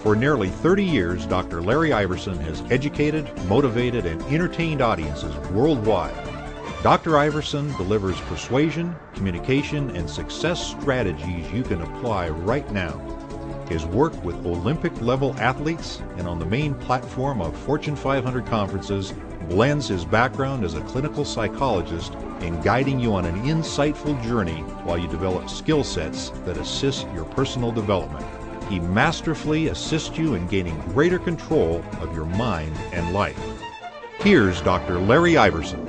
For nearly 30 years, Dr. Larry Iverson has educated, motivated, and entertained audiences worldwide. Dr. Iverson delivers persuasion, communication, and success strategies you can apply right now. His work with Olympic-level athletes and on the main platform of Fortune 500 conferences blends his background as a clinical psychologist in guiding you on an insightful journey while you develop skill sets that assist your personal development. He masterfully assists you in gaining greater control of your mind and life. Here's Dr. Larry Iverson.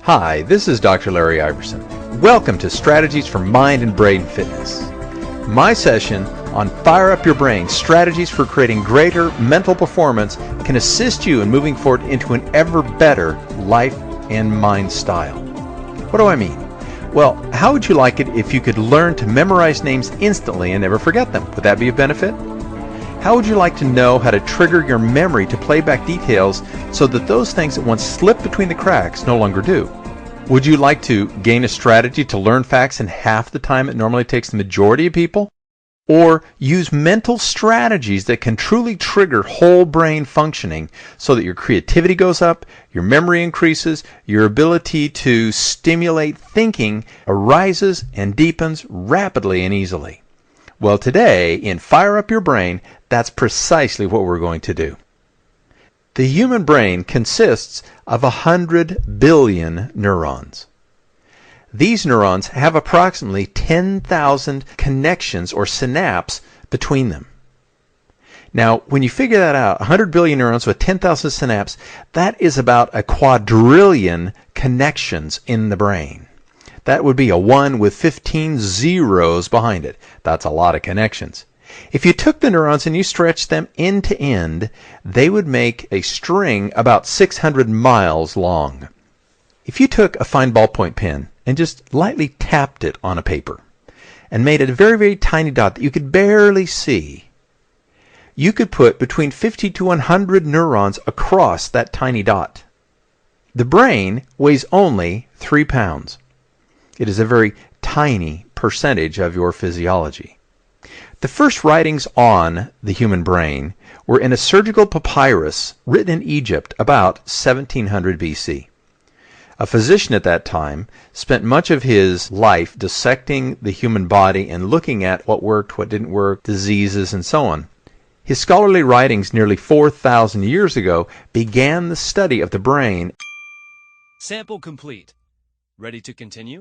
Hi, this is Dr. Larry Iverson. Welcome to Strategies for Mind and Brain Fitness. My session on Fire Up Your Brain, Strategies for Creating Greater Mental Performance can assist you in moving forward into an ever better life and mind style. What do I mean? Well, how would you like it if you could learn to memorize names instantly and never forget them? Would that be a benefit? How would you like to know how to trigger your memory to play back details so that those things that once slipped between the cracks no longer do? Would you like to gain a strategy to learn facts in half the time it normally takes the majority of people? Or use mental strategies that can truly trigger whole brain functioning so that your creativity goes up, your memory increases, your ability to stimulate thinking arises and deepens rapidly and easily? Well, today in Fire Up Your Brain, that's precisely what we're going to do. The human brain consists of 100 billion neurons. These neurons have approximately 10,000 connections or synapses between them. Now, when you figure that out, 100 billion neurons with 10,000 synapses, that is about a quadrillion connections in the brain. That would be a 1 with 15 zeros behind it. That's a lot of connections. If you took the neurons and you stretched them end to end, they would make a string about 600 miles long. If you took a fine ballpoint pen and just lightly tapped it on a paper and made it a very, very tiny dot that you could barely see, you could put between 50 to 100 neurons across that tiny dot. The brain weighs only 3 pounds. It is a very tiny percentage of your physiology. The first writings on the human brain were in a surgical papyrus written in Egypt about 1700 BC. A physician at that time spent much of his life dissecting the human body and looking at what worked, what didn't work, diseases, and so on. His scholarly writings nearly 4,000 years ago began the study of the brain. Sample complete. Ready to continue?